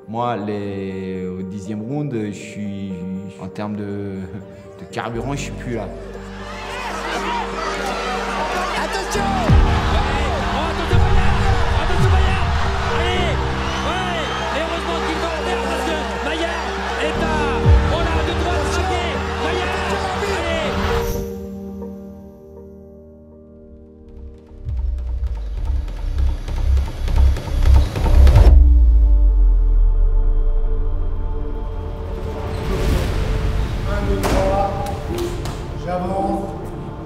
Moi, au 10e round, je suis, en termes de carburant, je suis plus là. Attention! J'avance,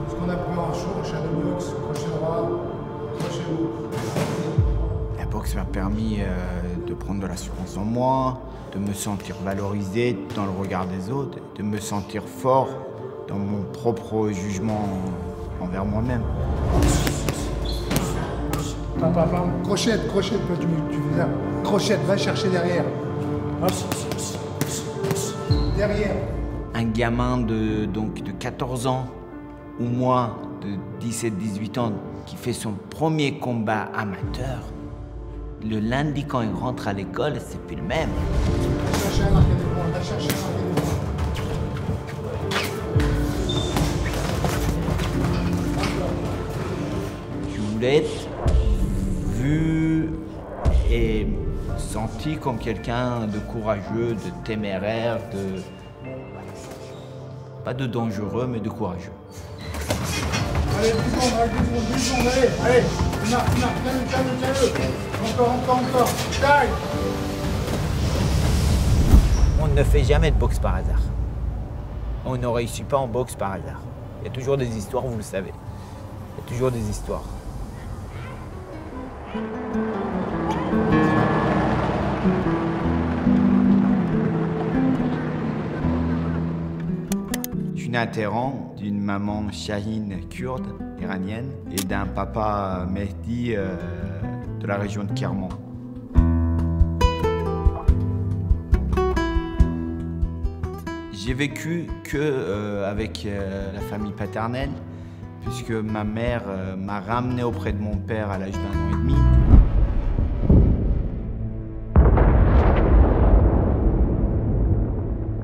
ce qu'on apprend en shadowbox, crochet droit, crochet haut. La boxe m'a permis de prendre de l'assurance en moi, de me sentir valorisé dans le regard des autres, de me sentir fort dans mon propre jugement envers moi-même. Crochette, toi tu fais ça. Crochette, va chercher derrière. Derrière. Un gamin de 14 ans, ou moi de 17-18 ans, qui fait son premier combat amateur, le lundi quand il rentre à l'école, c'est plus le même. Va chercher un arcade de poing, va chercher un arcade de poing. Je voulais être vu et senti comme quelqu'un de courageux, de téméraire, pas de dangereux, mais de courageux. Allez, 10 secondes, allez, calme. Encore, taille. On ne fait jamais de boxe par hasard. On ne réussit pas en boxe par hasard. Il y a toujours des histoires, vous le savez. Il y a toujours des histoires. Je suis né à Téhéran d'une maman Shahine kurde, iranienne, et d'un papa Mehdi de la région de Kerman. J'ai vécu que avec la famille paternelle, puisque ma mère m'a ramené auprès de mon père à l'âge d'1 an et demi.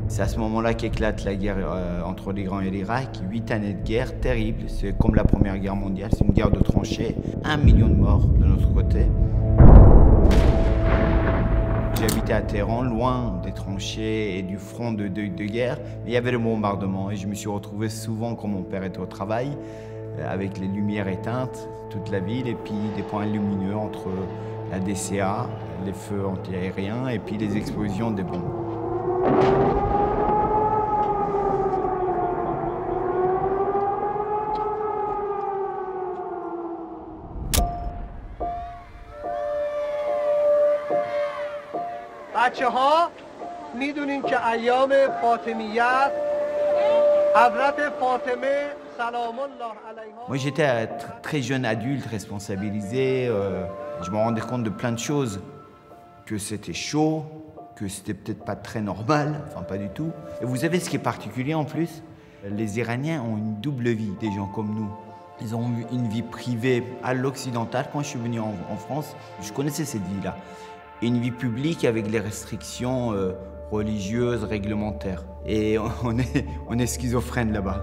C'est à ce moment-là qu'éclate la guerre entre l'Iran et l'Irak. 8 années de guerre terribles, c'est comme la Première Guerre mondiale, c'est une guerre de tranchées, 1 million de morts de notre côté. J'habitais à Téhéran, loin des tranchées et du front de guerre, mais il y avait le bombardement et je me suis retrouvé souvent quand mon père était au travail, avec les lumières éteintes, toute la ville, et puis des points lumineux entre la DCA, les feux antiaériens et puis les explosions des bombes. بچه‌ها میدونین که ایام فاطمیت حضرت فاطمه سلام الله علیها. Moi j'étais très jeune adulte, responsabilisé, je me rendais compte de plein de choses, que c'était chaud, que c'était peut-être pas très normal, enfin pas du tout. Et vous savez ce qui est particulier en plus, les Iraniens ont une double vie, des gens comme nous. Ils ont eu une vie privée à l'occidental. Quand je suis venu en France, je connaissais cette vie-là. Et une vie publique avec les restrictions religieuses, réglementaires. Et on est schizophrène là-bas.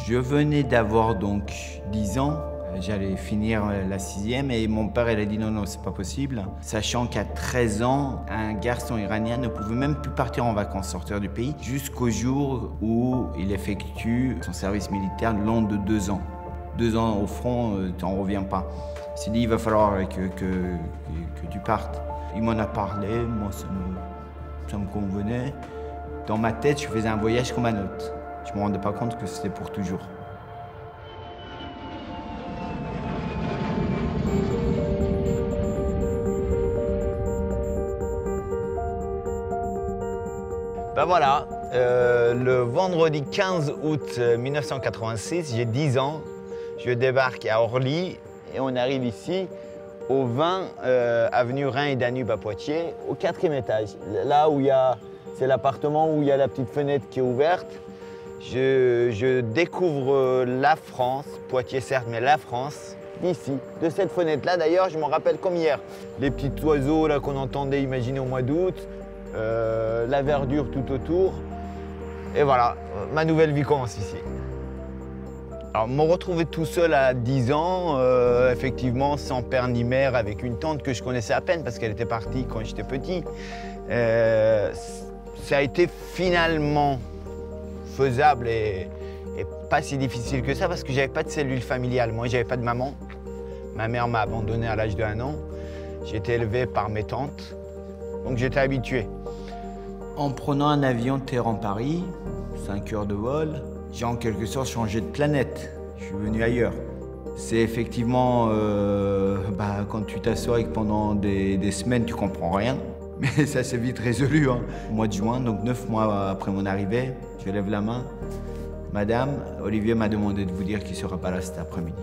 Je venais d'avoir donc 10 ans. J'allais finir la 6e et mon père il a dit non, c'est pas possible. Sachant qu'à 13 ans, un garçon iranien ne pouvait même plus partir en vacances, sortir du pays, jusqu'au jour où il effectue son service militaire long de 2 ans. 2 ans au front, tu n'en reviens pas. Il s'est dit il va falloir que tu partes. Il m'en a parlé, moi ça me convenait. Dans ma tête, je faisais un voyage comme un autre. Je ne me rendais pas compte que c'était pour toujours. Ben voilà, le vendredi 15 août 1986, j'ai 10 ans, je débarque à Orly et on arrive ici au 20 avenue Rhin et Danube à Poitiers, au 4e étage. Là où c'est l'appartement où il y a la petite fenêtre qui est ouverte. Je découvre la France, Poitiers certes, mais la France. d'ici, de cette fenêtre-là. D'ailleurs, je m'en rappelle comme hier. Les petits oiseaux là qu'on entendait imaginer au mois d'août, la verdure tout autour. Et voilà, ma nouvelle vie commence ici. Alors, me retrouver tout seul à 10 ans, effectivement, sans père ni mère, avec une tante que je connaissais à peine parce qu'elle était partie quand j'étais petit. Ça a été finalement faisable et pas si difficile que ça parce que j'avais pas de cellule familiale. Moi, j'avais pas de maman. Ma mère m'a abandonné à l'âge d'1 an. J'ai été élevé par mes tantes, donc j'étais habitué. En prenant un avion Téhéran-Paris, 5 heures de vol, j'ai en quelque sorte changé de planète. Je suis venu ailleurs. C'est effectivement quand tu t'assois et que pendant des semaines tu comprends rien, mais ça s'est vite résolu. Hein. Au mois de juin, donc 9 mois après mon arrivée, je lève la main. Madame, Olivier m'a demandé de vous dire qu'il ne sera pas là cet après-midi.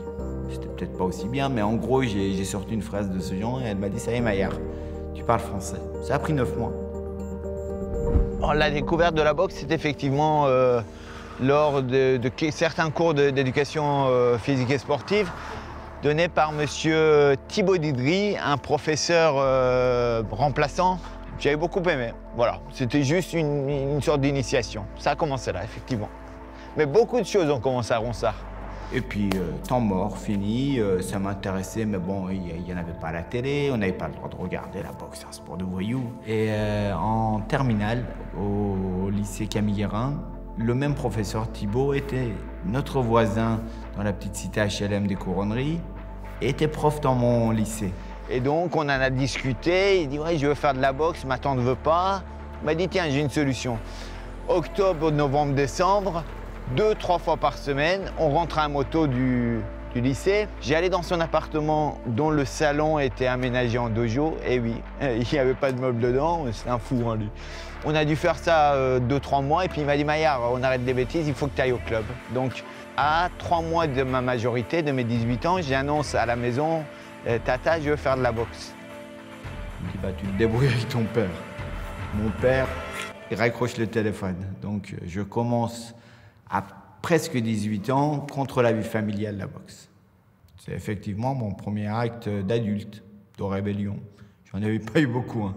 C'était peut-être pas aussi bien, mais en gros, j'ai sorti une phrase de ce genre et elle m'a dit « Ça y est, Maillard, tu parles français ». Ça a pris 9 mois. La découverte de la boxe, c'est effectivement lors de certains cours d'éducation physique et sportive donnés par monsieur Thibaut Didry, un professeur remplaçant. J'avais beaucoup aimé. Voilà, c'était juste une sorte d'initiation. Ça a commencé là, effectivement. Mais beaucoup de choses ont commencé à Ronsard. Et puis, temps mort, fini, ça m'intéressait, mais bon, il n'y en avait pas à la télé, on n'avait pas le droit de regarder la boxe, c'est un sport de voyous. Et en terminale, au lycée Camille Guérin, le même professeur Thibaut était notre voisin dans la petite cité HLM des Couronneries et était prof dans mon lycée. Et donc, on en a discuté, il dit « Ouais, je veux faire de la boxe, ma tante ne veut pas ». Il m'a dit « Tiens, j'ai une solution. Octobre, novembre, décembre, 2-3 fois par semaine, on rentrait à moto du lycée. J'ai allé dans son appartement dont le salon était aménagé en dojo. Et oui, il n'y avait pas de meubles dedans, c'est un fou, hein, lui. On a dû faire ça 2-3 mois et puis il m'a dit « Maillard, on arrête des bêtises, il faut que tu ailles au club ». Donc, à 3 mois de ma majorité, de mes 18 ans, j'annonce à la maison « Tata, je veux faire de la boxe ». Il me dit bah, « Tu te débrouilles avec ton père ». Mon père, il raccroche le téléphone. Donc, je commence à presque 18 ans, contre la vie familiale, la boxe. C'est effectivement mon premier acte d'adulte, de rébellion. J'en avais pas eu beaucoup. Hein.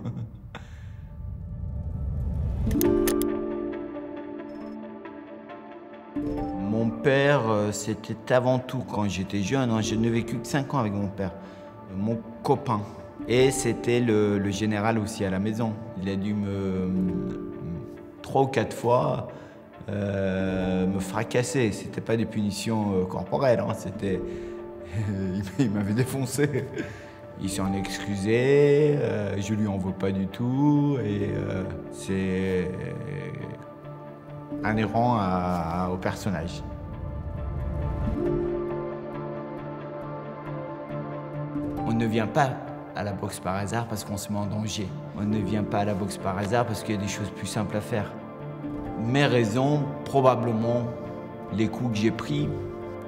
Mon père, c'était avant tout, quand j'étais jeune, hein, je n'ai vécu que 5 ans avec mon père, mon copain. Et c'était le général aussi à la maison. Il a dû 3 ou 4 fois me fracasser. C'était pas des punitions corporelles, hein, c'était... il m'avait défoncé. Il s'en excusait, je lui en veux pas du tout, et c'est inhérent au personnage. On ne vient pas à la boxe par hasard parce qu'on se met en danger. On ne vient pas à la boxe par hasard parce qu'il y a des choses plus simples à faire. Mes raisons, probablement les coups que j'ai pris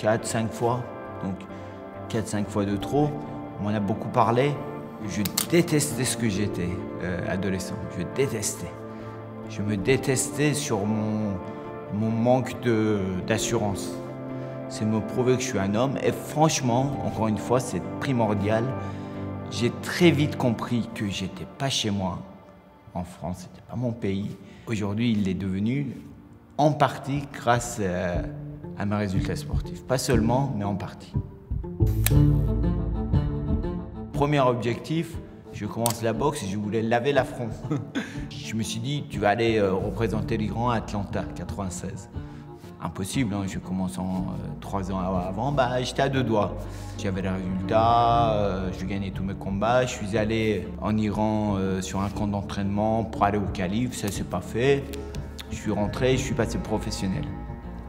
4-5 fois, donc 4-5 fois de trop. On m'en a beaucoup parlé. Je détestais ce que j'étais adolescent. Je détestais. Je me détestais sur mon manque d'assurance. C'est me prouver que je suis un homme. Et franchement, encore une fois, c'est primordial. J'ai très vite compris que j'étais pas chez moi. En France, c'était pas mon pays. Aujourd'hui, il l'est devenu en partie grâce à mes résultats sportifs. Pas seulement, mais en partie. Premier objectif, je commence la boxe et je voulais laver l'affront. Je me suis dit, tu vas aller représenter l'Iran à Atlanta, 96. Impossible, hein, je commence en 3 ans avant, bah, j'étais à 2 doigts. J'avais les résultats, je gagnais tous mes combats. Je suis allé en Iran sur un camp d'entraînement pour aller au calife, ça s'est pas fait. Je suis rentré, je suis passé professionnel.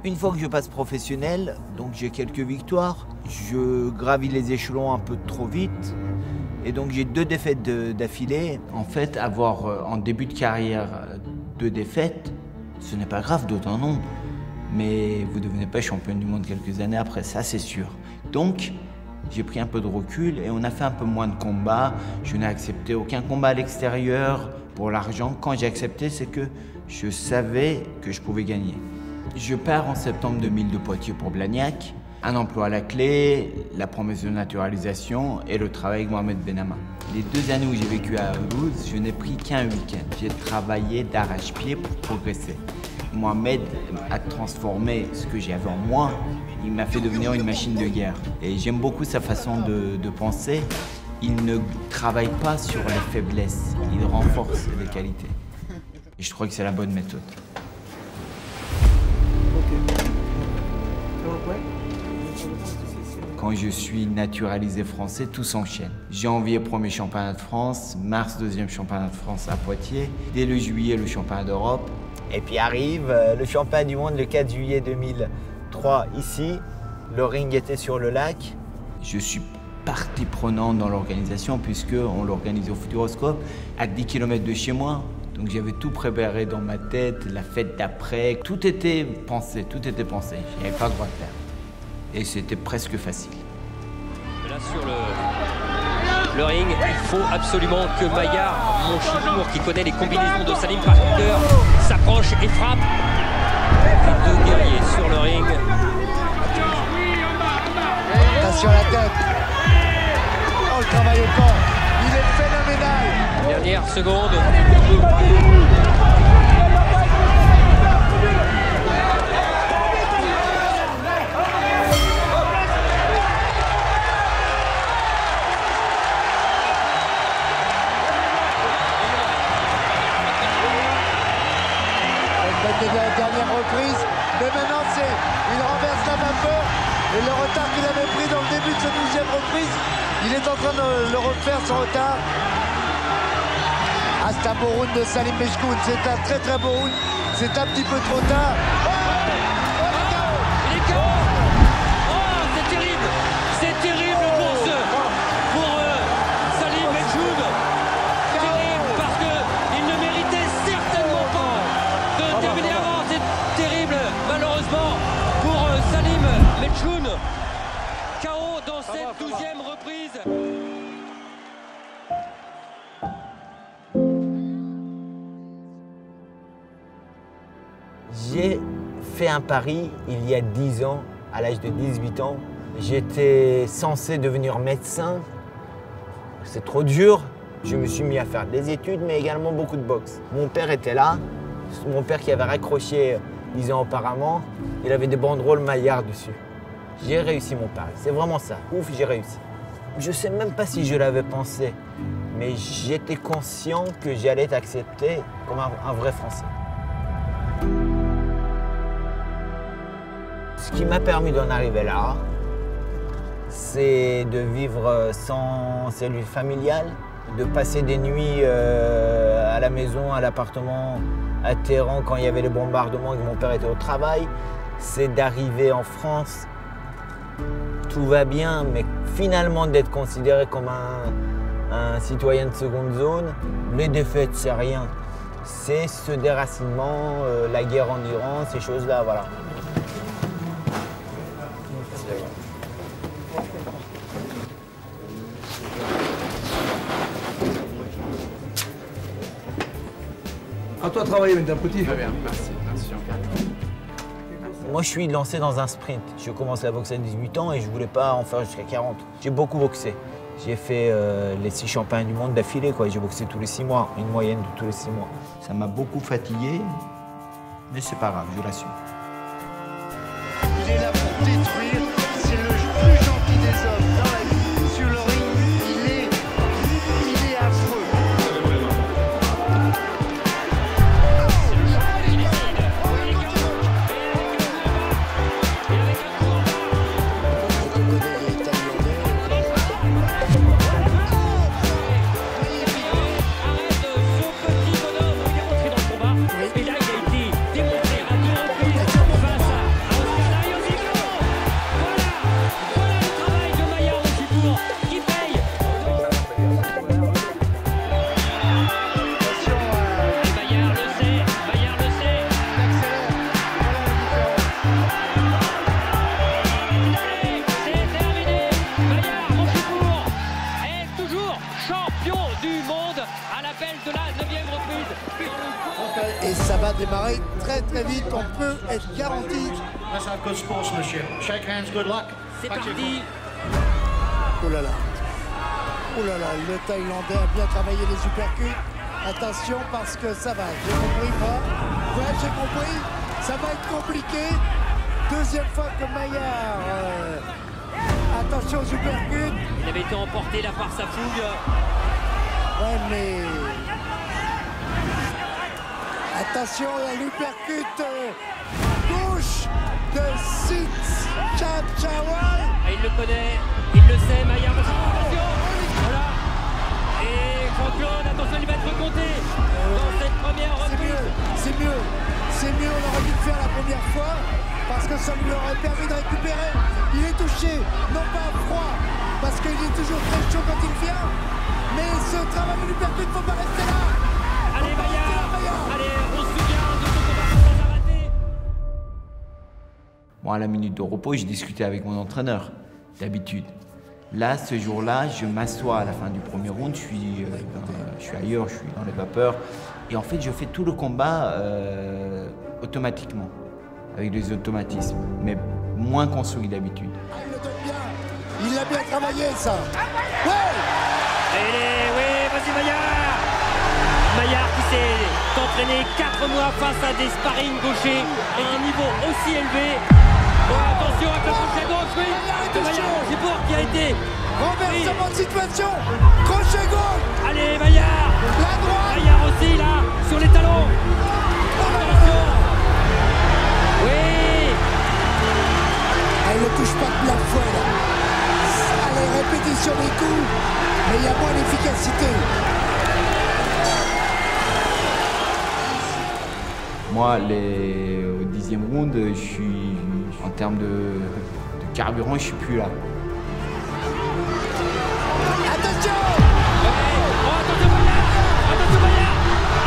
Une fois que je passe professionnel, donc j'ai quelques victoires, je gravis les échelons un peu trop vite. Et donc j'ai 2 défaites d'affilée. En fait, avoir en début de carrière 2 défaites, ce n'est pas grave d'autant nombre. Mais vous ne devenez pas championne du monde quelques années après, ça c'est sûr. Donc, j'ai pris un peu de recul et on a fait un peu moins de combats. Je n'ai accepté aucun combat à l'extérieur pour l'argent. Quand j'ai accepté, c'est que je savais que je pouvais gagner. Je pars en septembre 2000 de Poitiers pour Blagnac. Un emploi à la clé, la promesse de naturalisation et le travail avec Mohamed Benama. Les 2 années où j'ai vécu à Toulouse, je n'ai pris qu'un week-end. J'ai travaillé d'arrache-pied pour progresser. Mohamed a transformé ce que j'avais en moi. Il m'a fait devenir une machine de guerre. Et j'aime beaucoup sa façon de penser. Il ne travaille pas sur les faiblesses, il renforce les qualités. Et je crois que c'est la bonne méthode. Quand je suis naturalisé français, tout s'enchaîne. Janvier, premier championnat de France, mars, deuxième championnat de France à Poitiers, dès le juillet, le championnat d'Europe. Et puis arrive le championnat du monde le 4 juillet 2003 ici. Le ring était sur le lac. Je suis partie prenante dans l'organisation puisqu'on l'organise au Futuroscope à 10 km de chez moi. Donc j'avais tout préparé dans ma tête, la fête d'après. Tout était pensé, tout était pensé. Je n'avais pas le droit de faire. Et c'était presque facile. Là sur le ring, il faut absolument que Maillard, mon Chibour, qui connaît les combinaisons de Salim par cœur, s'approche et frappe. Les 2 guerriers sur le ring. Attention à la tête. Oh, le travail au corps. Il est phénoménal. Dernière seconde. C'était la dernière reprise, mais maintenant il renverse la vapeur et le retard qu'il avait pris dans le début de sa 12e reprise, il est en train de le refaire son retard. Ah, c'est un beau round de Salim Mechkoun, c'est un très très beau round, c'est un petit peu trop tard. Il est KO. Oh, c'est terrible pour Salim Mechkoun. Terrible parce qu'il ne méritait certainement pas de terminer avant. C'est terrible malheureusement pour Salim Mechkoun. KO dans cette 12e reprise. J'ai fait un pari il y a 10 ans, à l'âge de 18 ans. J'étais censé devenir médecin. C'est trop dur. Je me suis mis à faire des études, mais également beaucoup de boxe. Mon père était là. Mon père qui avait raccroché 10 ans auparavant, il avait des banderoles Maillard dessus. J'ai réussi mon pari. C'est vraiment ça. Ouf, j'ai réussi. Je ne sais même pas si je l'avais pensé, mais j'étais conscient que j'allais être accepté comme un vrai Français. Ce qui m'a permis d'en arriver là, c'est de vivre sans cellule familiale, de passer des nuits à la maison, à l'appartement, à Téhéran quand il y avait les bombardements et que mon père était au travail. C'est d'arriver en France, tout va bien, mais finalement d'être considéré comme un citoyen de seconde zone. Les défaites, c'est rien. C'est ce déracinement, la guerre en Iran, ces choses-là, voilà. À toi de travailler maintenant, petit. Très bien, merci. Moi, je suis lancé dans un sprint. Je commence la boxe à 18 ans et je voulais pas en faire jusqu'à 40. J'ai beaucoup boxé. J'ai fait les 6 championnats du monde d'affilée, quoi. J'ai boxé tous les 6 mois, une moyenne de tous les 6 mois. Ça m'a beaucoup fatigué, mais c'est pas grave, je l'assume. Il est là pour détruire, c'est le plus gentil des hommes dans la vie. Sur le ring, il est affreux. Ça va démarrer très très vite, on peut être garanti. C'est parti. Oh là là. Oh là là, le Thaïlandais a bien travaillé les uppercuts. Attention parce que ça va, j'ai compris pas. Ouais, j'ai compris, ça va être compliqué. Deuxième fois que Maillard. Attention aux uppercuts. Il avait été emporté là par sa fougue. Ouais, mais. Attention à l'uppercut gauche de Sitz Chachawal. Il le connaît, il le sait, Maillard. Attention. Voilà. Et Jean-Claude, attention, il va être compté dans cette première reprise. C'est mieux, on aurait dû le faire la première fois parce que ça lui aurait permis de récupérer. Il est touché, non pas à froid, parce qu'il est toujours très chaud quand il vient, mais ce travail de l'uppercut, il ne faut pas rester là. Allez Maillard, allez, on se souvient de ce combat sans arrêter. Bon, à la minute de repos, je discutais avec mon entraîneur, d'habitude. Là, ce jour-là, je m'assois à la fin du premier round, je suis ailleurs, je suis dans les vapeurs. Et en fait, je fais tout le combat automatiquement, avec des automatismes, mais moins construits d'habitude. Il le donne bien, il l'a bien travaillé ça. Ouais. Oui, vas-y Maillard. Maillard qui s'est entraîné 4 mois face à des sparring gauchers à un niveau aussi élevé. Attention avec le crochet gauche, oui, de Maillard Bourgibourg qui a été renversement de situation, crochet gauche. Allez Maillard, la droite. Maillard aussi là, sur les talons. Attention. Oui. Il ne touche pas de plein fouet là. Allez, répétition des coups, mais il y a moins d'efficacité. Moi, au 10e round, je suis, en termes de carburant, je suis plus là. Attention! Attention Maillard!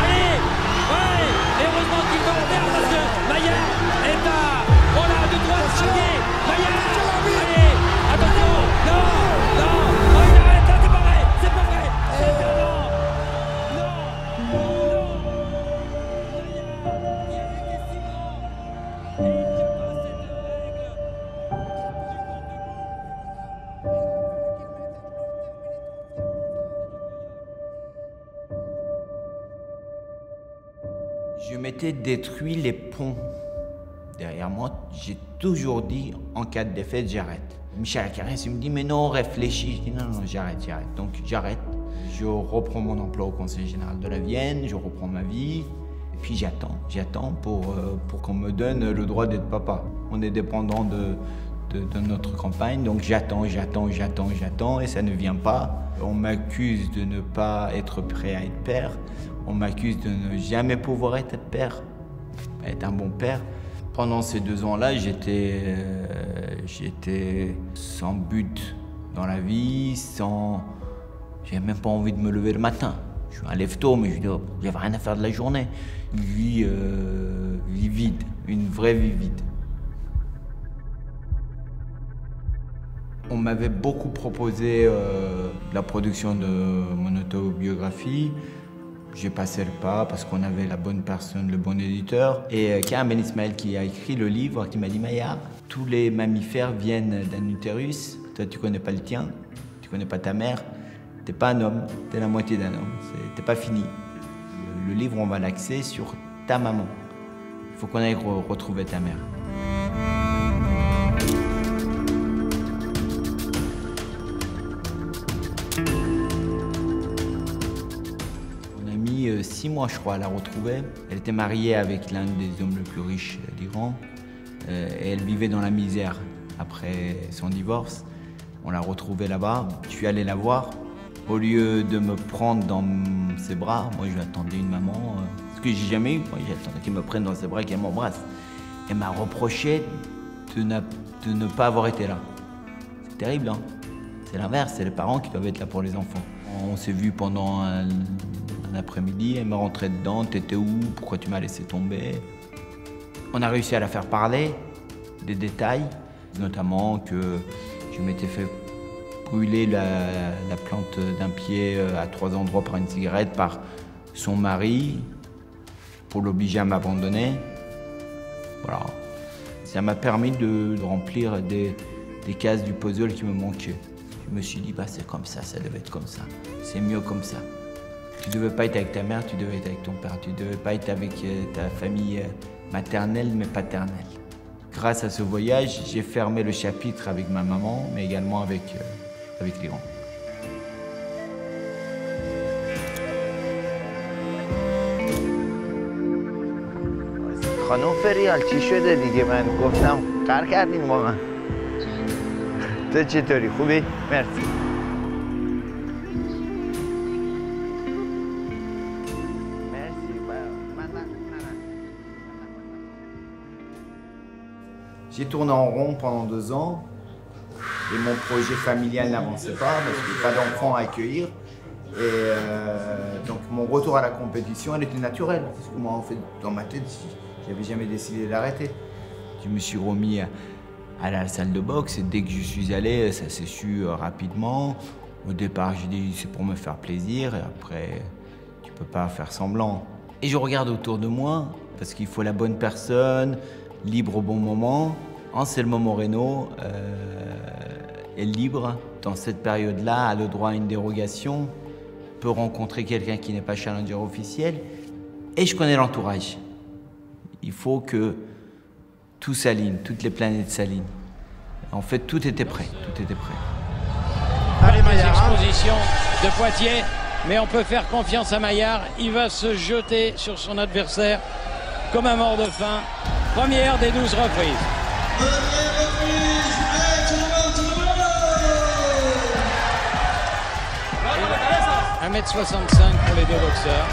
Allez! Ouais! Et heureusement qu'il va le faire parce que Maillard est à... Oh là, de droite, choqué! Maillard! Allez! Attention! Non! Oh, il arrête! Là, c'est pas vrai! C'est pas vrai! C'est perdant! Non! Je m'étais détruit les ponts derrière moi. J'ai toujours dit, en cas de défaite, j'arrête. Michel Acarès, il me dit, mais non, réfléchis. Je dis, non, j'arrête. Donc j'arrête. Je reprends mon emploi au Conseil général de la Vienne, je reprends ma vie. Et puis j'attends pour qu'on me donne le droit d'être papa. On est dépendant de notre campagne, donc j'attends, et ça ne vient pas. On m'accuse de ne pas être prêt à être père. On m'accuse de ne jamais pouvoir être père, être un bon père. Pendant ces 2 ans-là, j'étais sans but dans la vie, j'avais même pas envie de me lever le matin. Je suis un lève-tôt, mais j'avais rien à faire de la journée. Une vie vide, une vraie vie vide. On m'avait beaucoup proposé la production de mon autobiographie. J'ai passé le pas parce qu'on avait la bonne personne, le bon éditeur. Et Karim Ben Ismaël qui a écrit le livre, qui m'a dit « Maillard, tous les mammifères viennent d'un utérus. Toi, tu connais pas le tien, tu connais pas ta mère. T'es pas un homme, t'es la moitié d'un homme. T'es pas fini. Le livre, on va l'axer sur ta maman. Il faut qu'on aille retrouver ta mère. » On a mis 6 mois, je crois, à la retrouver. Elle était mariée avec l'un des hommes les plus riches d'Iran. Et elle vivait dans la misère après son divorce. On l'a retrouvée là-bas. Je suis allé la voir. Au lieu de me prendre dans ses bras, moi je lui attendais une maman, ce que j'ai jamais eu. Moi j'attendais qu'elle me prenne dans ses bras et qu'elle m'embrasse. Elle m'a reproché de ne pas avoir été là. C'est terrible, hein. C'est l'inverse, c'est les parents qui doivent être là pour les enfants. On s'est vus pendant un après-midi, elle me rentrait dedans, t'étais où, pourquoi tu m'as laissé tomber. On a réussi à la faire parler, des détails, notamment que je m'étais fait brûler la plante d'un pied à 3 endroits par une cigarette par son mari. pour l'obliger à m'abandonner. Voilà. Ça m'a permis de remplir des cases du puzzle qui me manquaient. Je me suis dit, bah, c'est comme ça devait être comme ça. C'est mieux comme ça. Tu ne devais pas être avec ta mère, tu devais être avec ton père. Tu ne devais pas être avec ta famille maternelle, mais paternelle. Grâce à ce voyage, j'ai fermé le chapitre avec ma maman, mais également avec Liran. خانم فریال چی شده دیگه؟ من گفتم قهر کردین با من. تو چطوری؟ خوبی؟ مرسی. J'ai tourné en rond pendant 2 ans et mon projet familial n'avançait pas parce qu'il n'y avait pas d'enfants à accueillir. Et donc mon retour à la compétition, elle était naturelle. Parce que moi, en fait, dans ma tête, j'avais jamais décidé d'arrêter. Je me suis remis à la salle de boxe et dès que je suis allé, ça s'est su rapidement. Au départ, j'ai dit c'est pour me faire plaisir et après, tu peux pas faire semblant. Et je regarde autour de moi parce qu'il faut la bonne personne, libre au bon moment. Anselmo Moreno est libre. Dans cette période-là, a le droit à une dérogation, peut rencontrer quelqu'un qui n'est pas challenger officiel. Et je connais l'entourage. Il faut que tout s'aligne, toutes les planètes s'alignent. En fait, tout était prêt, tout était prêt. Allez, Maillard, exposition de Poitiers, mais on peut faire confiance à Maillard. Il va se jeter sur son adversaire comme un mort de faim. Première des 12 reprises. Première reprise, avec 1m65 pour les deux boxeurs.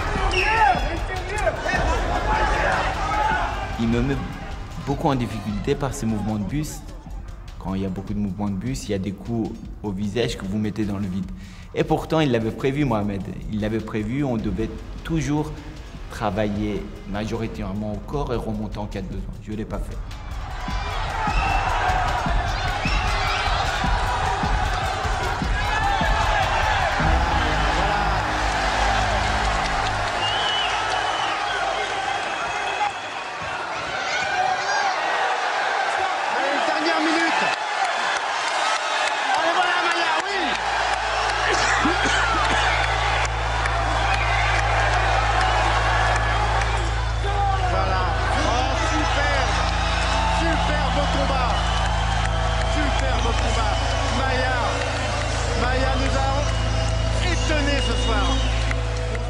Il me met beaucoup en difficulté par ses mouvements de buste. Quand il y a beaucoup de mouvements de buste, il y a des coups au visage que vous mettez dans le vide. Et pourtant, il l'avait prévu, Mohamed. Il l'avait prévu, on devait toujours travailler majoritairement au corps et remonter en cas de besoin. Je ne l'ai pas fait.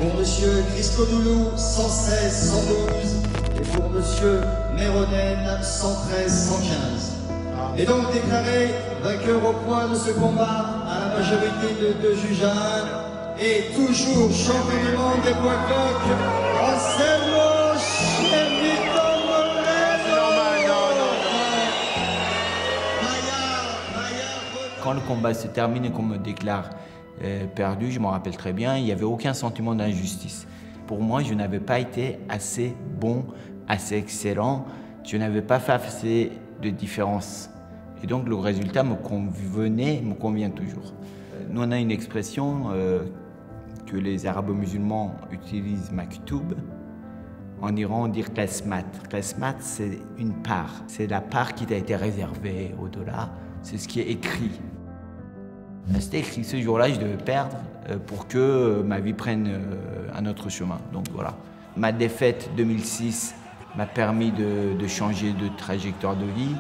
Pour monsieur Christodoulou, 116, 112. Et pour monsieur Méronen, 113, 115. Et donc déclaré vainqueur au point de ce combat à la majorité de 2 juges à 1. Et toujours champion du monde des poids coqs, Anselmo Chevito Moreno. Quand le combat se termine et qu'on me déclare perdu, je m'en rappelle très bien, il n'y avait aucun sentiment d'injustice. Pour moi, je n'avais pas été assez bon, assez excellent, je n'avais pas fait assez de différence. Et donc le résultat me convient toujours. Nous, on a une expression que les arabo-musulmans utilisent, maktoub. En Iran, on dit qasmat. Qasmat, c'est une part. C'est la part qui t'a été réservée au-delà. C'est ce qui est écrit. C'était écrit ce jour-là, je devais perdre pour que ma vie prenne un autre chemin. Donc voilà. Ma défaite 2006 m'a permis de changer de trajectoire de vie.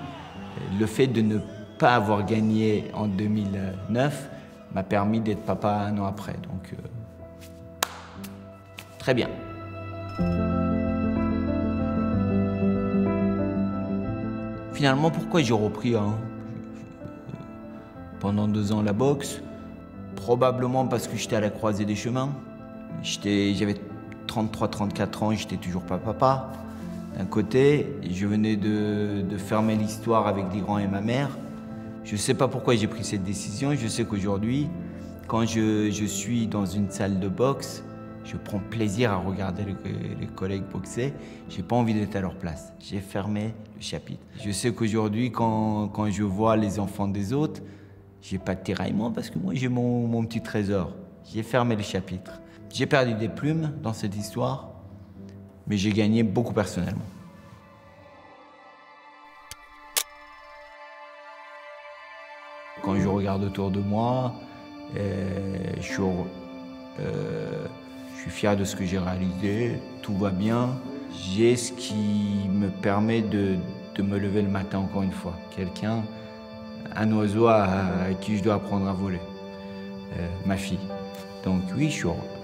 Le fait de ne pas avoir gagné en 2009 m'a permis d'être papa 1 an après. Donc très bien. Finalement, pourquoi j'ai repris pendant 2 ans la boxe? Probablement parce que j'étais à la croisée des chemins. J'avais 33-34 ans, j'étais toujours pas papa. D'un côté, je venais de fermer l'histoire avec Liran et ma mère. Je ne sais pas pourquoi j'ai pris cette décision. Je sais qu'aujourd'hui, quand je suis dans une salle de boxe, je prends plaisir à regarder les collègues boxer. Je n'ai pas envie d'être à leur place. J'ai fermé le chapitre. Je sais qu'aujourd'hui, quand je vois les enfants des autres, j'ai pas de tiraillement parce que moi, j'ai mon petit trésor. J'ai fermé le chapitre. J'ai perdu des plumes dans cette histoire, mais j'ai gagné beaucoup personnellement. Quand je regarde autour de moi, je suis fier de ce que j'ai réalisé, tout va bien. J'ai ce qui me permet de me lever le matin encore une fois. Un oiseau à qui je dois apprendre à voler, ma fille. Donc oui, je suis heureux.